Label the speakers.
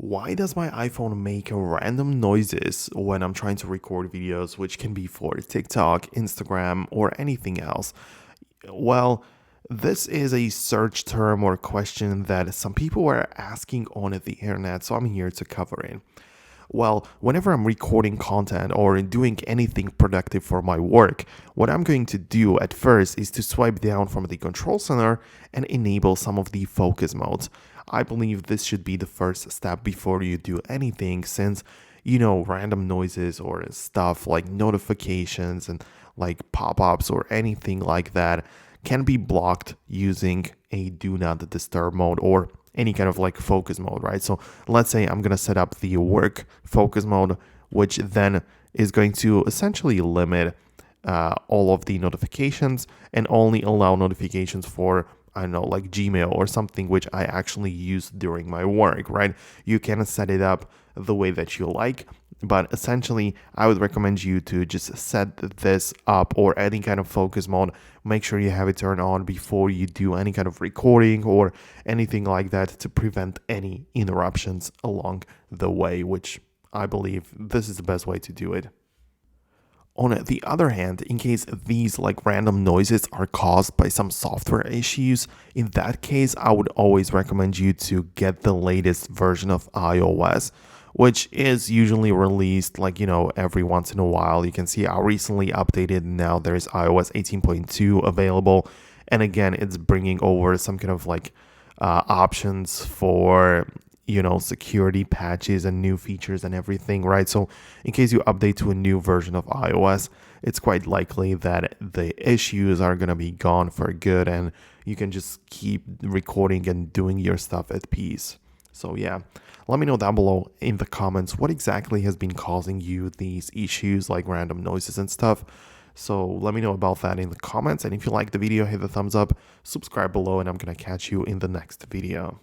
Speaker 1: Why does my iPhone make random noises when I'm trying to record videos, which can be for TikTok, Instagram, or anything else? Well, this is a search term or question that some people are asking on the internet, so I'm here to cover it. Well, whenever I'm recording content or doing anything productive for my work, what I'm going to do at first is to swipe down from the control center and enable some of the focus modes. I believe this should be the first step before you do anything, since random noises or stuff like notifications and like pop-ups or anything like that can be blocked using a do not disturb mode or any kind of like focus mode, right? So let's say I'm going to set up the work focus mode, which then is going to essentially limit all of the notifications and only allow notifications for, I don't know, like Gmail or something which I actually use during my work, right? You can set it up the way that you like, but essentially I would recommend you to just set this up, or any kind of focus mode. Make sure you have it turned on before you do any kind of recording or anything like that, to prevent any interruptions along the way, which I believe this is the best way to do it. On the other hand, in case these like random noises are caused by some software issues, in that case, I would always recommend you to get the latest version of iOS, which is usually released every once in a while. You can see I recently updated. Now there's iOS 18.2 available. And again, it's bringing over some kind of options for security patches and new features and everything, right? So in case you update to a new version of iOS, it's quite likely that the issues are going to be gone for good and you can just keep recording and doing your stuff at peace. So yeah, let me know down below in the comments what exactly has been causing you these issues, like random noises and stuff. So let me know about that in the comments, and if you like the video, hit the thumbs up, subscribe below, and I'm gonna catch you in the next video.